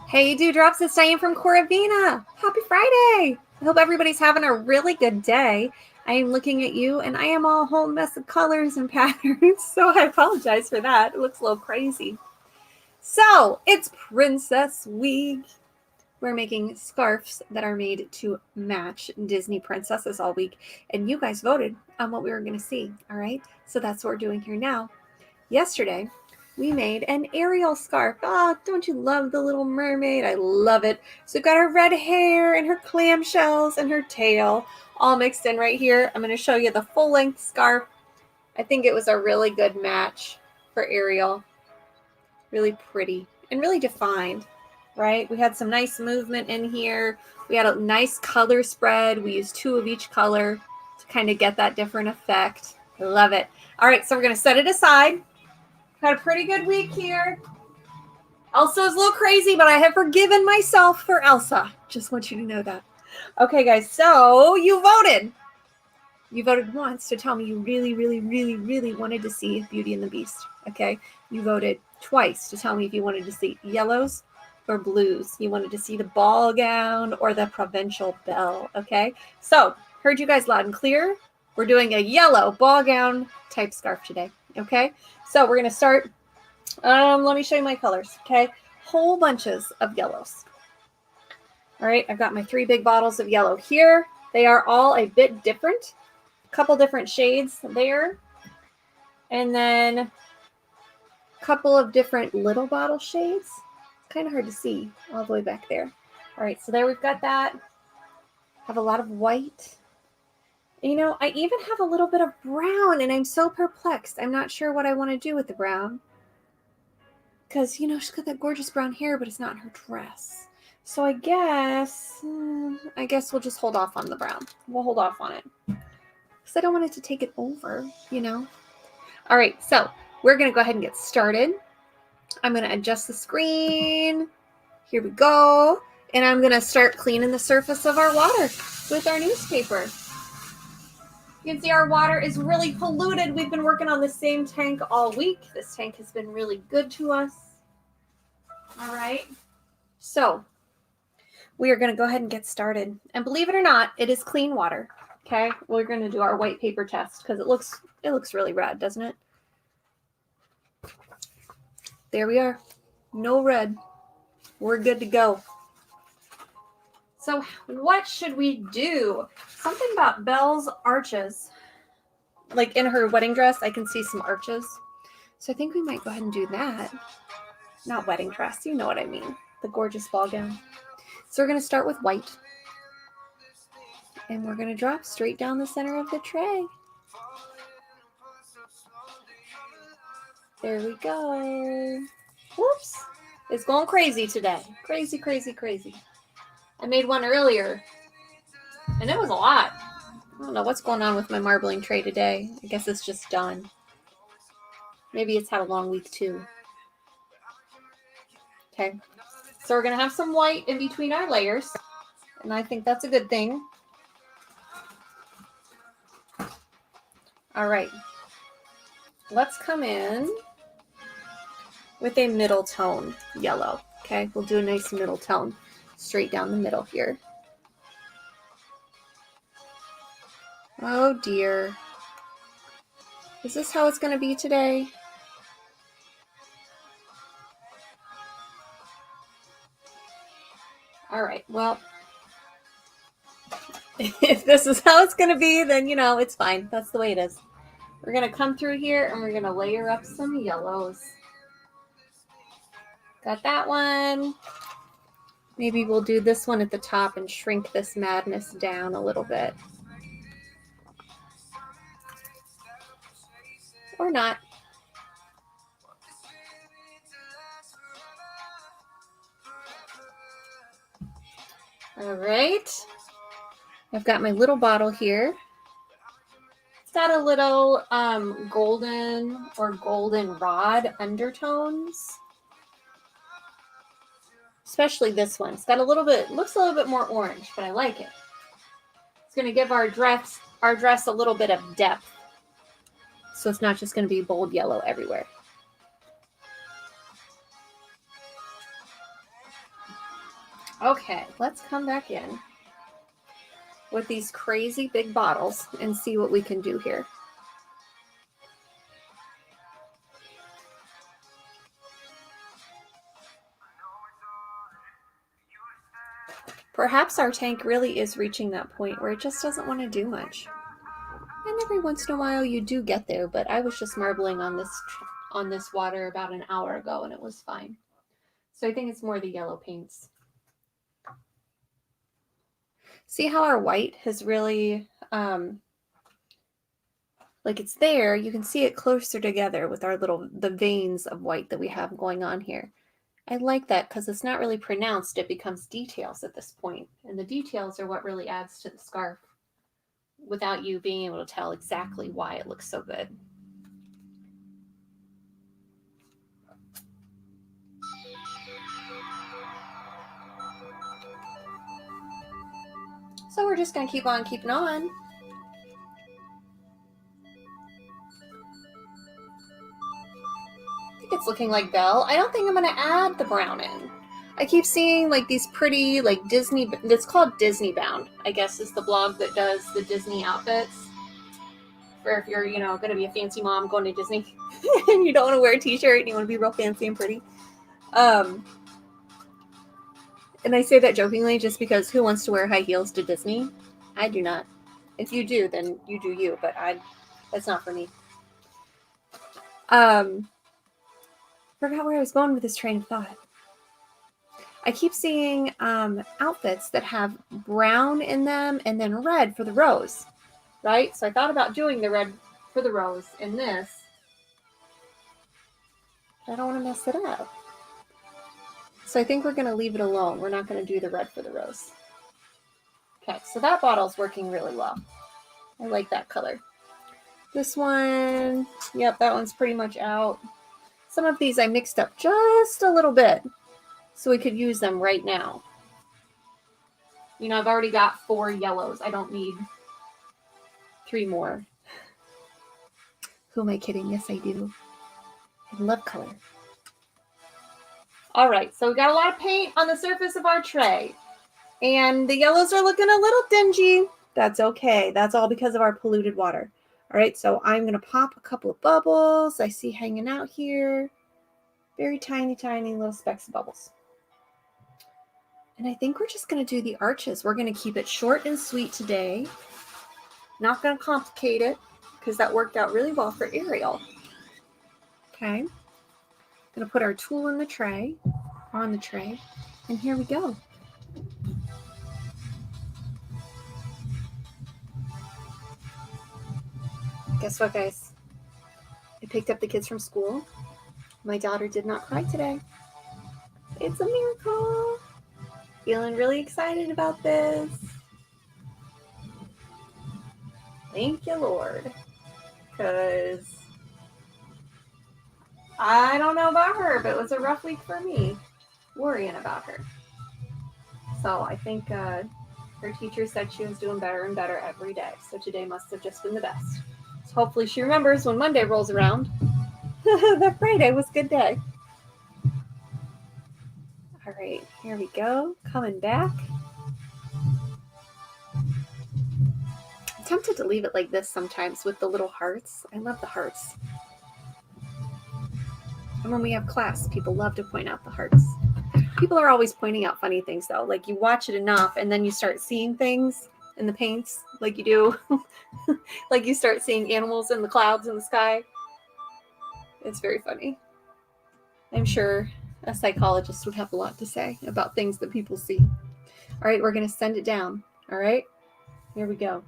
Hey, Dewdrops, it's Diane from Coravina. Happy Friday. I hope everybody's having a really good day. I am looking at you, and I am all a whole mess of colors and patterns, so I apologize for that. It looks a little crazy. So, it's Princess Week. We're making scarves that are made to match Disney princesses all week, and you guys voted on what we were going to see, all right? So that's what we're doing here now. Yesterday, we made an Ariel scarf. Oh, don't you love the Little Mermaid? I love it. So we've got her red hair and her clamshells and her tail all mixed in right here. I'm going to show you the full-length scarf. I think it was a really good match for Ariel. Really pretty and really defined, right? We had some nice movement in here. We had a nice color spread. We used 2 of each color to kind of get that different effect. I love it. All right, so we're going to set it aside. Had a pretty good week here. Elsa's a little crazy, but I have forgiven myself for Elsa. Just want you to know that. Okay, guys, so you voted. You voted once to tell me you really, really, really, really wanted to see Beauty and the Beast, okay? You voted twice to tell me if you wanted to see yellows or blues. You wanted to see the ball gown or the provincial belle, okay? So, heard you guys loud and clear. We're doing a yellow ball gown type scarf today, okay? So we're going to start, let me show you my colors, okay? Whole bunches of yellows. All right, I've got my 3 big bottles of yellow here. They are all a bit different, a couple different shades there. And then a couple of different little bottle shades. It's kind of hard to see all the way back there. All right, so there we've got that. Have a lot of white. You know, I even have a little bit of brown, and I'm so perplexed. I'm not sure what I want to do with the brown. Because, you know, she's got that gorgeous brown hair, but it's not in her dress. So I guess we'll just hold off on the brown. We'll hold off on it. Because I don't want it to take it over, you know. All right, so we're going to go ahead and get started. I'm going to adjust the screen. Here we go. And I'm going to start cleaning the surface of our water with our newspaper. You can see our water is really polluted. We've been working on the same tank all week. This tank has been really good to us. All right. So we are going to go ahead and get started. And believe it or not, it is clean water. Okay. We're going to do our white paper test because it looks really red, doesn't it? There we are. No red. We're good to go. So what should we do? Something about Belle's arches. Like in her wedding dress, I can see some arches. So I think we might go ahead and do that. Not wedding dress, you know what I mean. The gorgeous ball gown. So we're going to start with white. And we're going to drop straight down the center of the tray. There we go. Whoops. It's going crazy today. Crazy, crazy, crazy. I made one earlier. And it was a lot. I don't know what's going on with my marbling tray today. I guess it's just done. Maybe it's had a long week too. Okay. So we're going to have some white in between our layers. And I think that's a good thing. All right. Let's come in with a middle tone yellow. Okay. We'll do a nice middle tone straight down the middle here. Oh dear. Is this how it's going to be today? All right, well, if this is how it's going to be, then, you know, it's fine. That's the way it is. We're going to come through here and we're going to layer up some yellows. Got that one. Maybe we'll do this one at the top and shrink this madness down a little bit. Or not. All right. I've got my little bottle here. It's got a little golden or goldenrod undertones. Especially this one. It's got a little bit, looks a little bit more orange, but I like it. It's going to give our dress a little bit of depth. So it's not just going to be bold yellow everywhere. Okay, let's come back in with these crazy big bottles and see what we can do here. Perhaps our tank really is reaching that point where it just doesn't want to do much. And every once in a while you do get there, but I was just marbling on this water about an hour ago and it was fine. So I think it's more the yellow paints. See how our white has really, like it's there, you can see it closer together with the veins of white that we have going on here. I like that because it's not really pronounced, it becomes details at this point. And the details are what really adds to the scarf without you being able to tell exactly why it looks so good. So we're just going to keep on keeping on. I think it's looking like Belle. I don't think I'm going to add the brown in. I keep seeing like these pretty like Disney, it's called Disney Bound, I guess is the blog that does the Disney outfits. For if you're, going to be a fancy mom going to Disney and you don't want to wear a t-shirt and you want to be real fancy and pretty. And I say that jokingly just because who wants to wear high heels to Disney? I do not. If you do, then you do you, but that's not for me. Forgot where I was going with this train of thought. I keep seeing outfits that have brown in them and then red for the rose, right? So I thought about doing the red for the rose in this. But I don't want to mess it up. So I think we're going to leave it alone. We're not going to do the red for the rose. Okay, so that bottle's working really well. I like that color. This one, yep, that one's pretty much out. Some of these I mixed up just a little bit so we could use them right now. I've already got 4 yellows. I don't need 3 more. Who am I kidding? Yes, I do. I love color. All right, so we got a lot of paint on the surface of our tray. And the yellows are looking a little dingy. That's okay. That's all because of our polluted water. All right, so I'm going to pop a couple of bubbles I see hanging out here. Very tiny, tiny little specks of bubbles. And I think we're just going to do the arches. We're going to keep it short and sweet today. Not going to complicate it because that worked out really well for Ariel. Okay. Going to put our tool in the tray, on the tray, and here we go. Guess what, guys? I picked up the kids from school. My daughter did not cry today. It's a miracle. Feeling really excited about this. Thank you, Lord. Because I don't know about her, but it was a rough week for me worrying about her. So I think her teacher said she was doing better and better every day. So today must have just been the best. So hopefully she remembers when Monday rolls around that Friday was a good day. All right, here we go. Coming back. I'm tempted to leave it like this sometimes with the little hearts. I love the hearts. And when we have class, people love to point out the hearts. People are always pointing out funny things, though. Like, you watch it enough, and then you start seeing things in the paints, like you do. Like, you start seeing animals in the clouds in the sky. It's very funny. I'm sure a psychologist would have a lot to say about things that people see. All right, we're going to send it down. All right, here we go.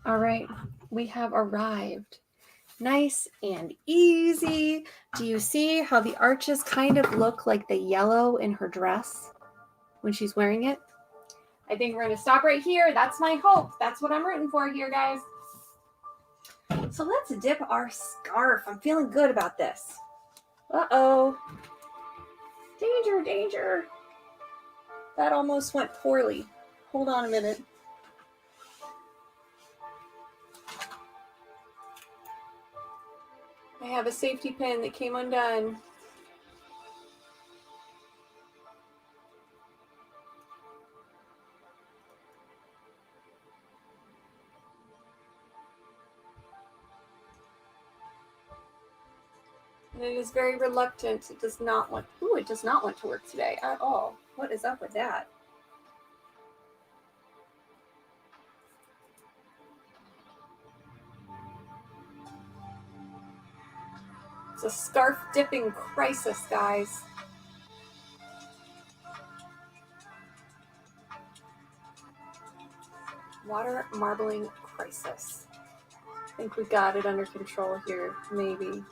All right, we have arrived. Nice and easy. Do you see how the arches kind of look like the yellow in her dress when she's wearing it? I think we're going to stop right here. That's my hope. That's what I'm rooting for here, guys. So let's dip our scarf. I'm feeling good about this. Uh-oh. Danger, danger. That almost went poorly. Hold on a minute. I have a safety pin that came undone. And it is very reluctant. It does not want, it does not want to work today at all. What is up with that? It's a scarf dipping crisis, guys. Water marbling crisis. I think we got it under control here, maybe.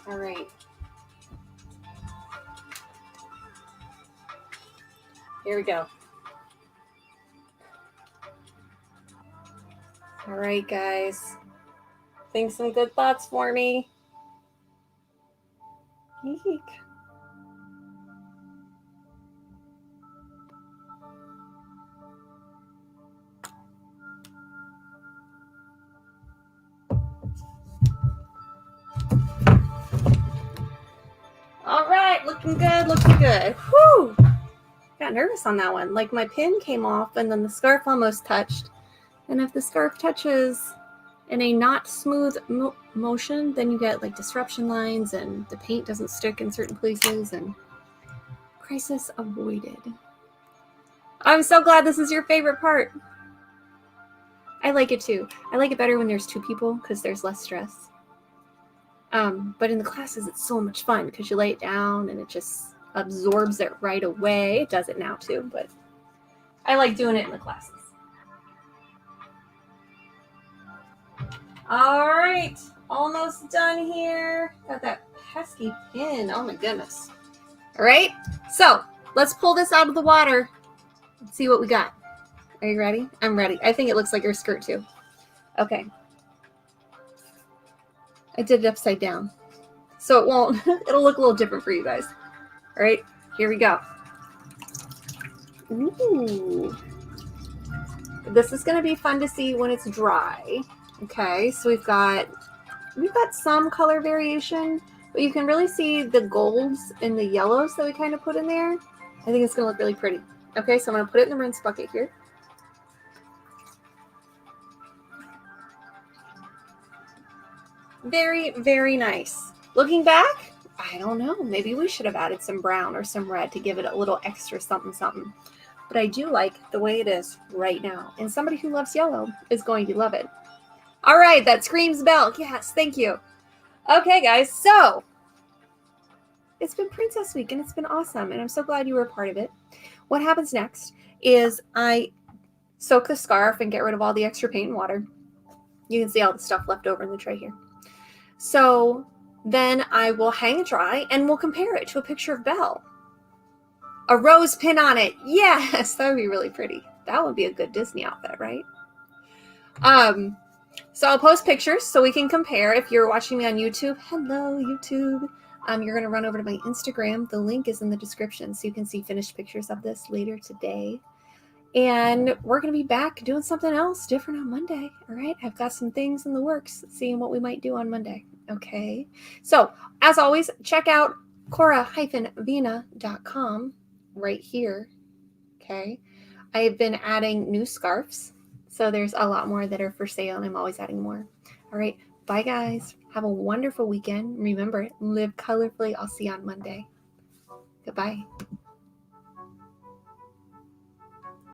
All right. Here we go. All right, guys. Think some good thoughts for me. Eek. All right, looking good, looking good. Whew. Got nervous on that one. Like my pin came off and then the scarf almost touched. And if the scarf touches in a not smooth motion, then you get like disruption lines and the paint doesn't stick in certain places and crisis avoided. I'm so glad this is your favorite part. I like it too. I like it better when there's two people because there's less stress. But in the classes, it's so much fun because you lay it down and it just absorbs it right away. It does it now too, but I like doing it in the classes. All right, almost done here. Got that pesky pin. Oh my goodness. All right, so let's pull this out of the water and see what we got. Are you ready? I'm ready. I think it looks like your skirt too. Okay. I did it upside down, so it won't, it'll look a little different for you guys. All right, here we go. Ooh. This is gonna be fun to see when it's dry. Okay, so we've got some color variation, but you can really see the golds and the yellows that we kind of put in there. I think it's gonna look really pretty. Okay, so I'm gonna put it in the rinse bucket here. Very, very nice. Looking back, I don't know, maybe we should have added some brown or some red to give it a little extra something something. But I do like the way it is right now. And somebody who loves yellow is going to love it. All right, that screams bell. Yes, thank you. Okay, guys, so it's been Princess Week and it's been awesome. And I'm so glad you were a part of it. What happens next is I soak the scarf and get rid of all the extra paint and water. You can see all the stuff left over in the tray here. So then I will hang it dry and we'll compare it to a picture of Belle. A rose pin on it. Yes, that would be really pretty. That would be a good Disney outfit, right? So I'll post pictures so we can compare. If you're watching me on YouTube, hello YouTube. You're going to run over to my Instagram. The link is in the description so you can see finished pictures of this later today. And we're going to be back doing something else different on Monday. All right. I've got some things in the works, seeing what we might do on Monday. Okay. So as always, check out cora-vina.com right here. Okay. I've been adding new scarves. So there's a lot more that are for sale and I'm always adding more. All right. Bye guys. Have a wonderful weekend. Remember, live colorfully. I'll see you on Monday. Goodbye.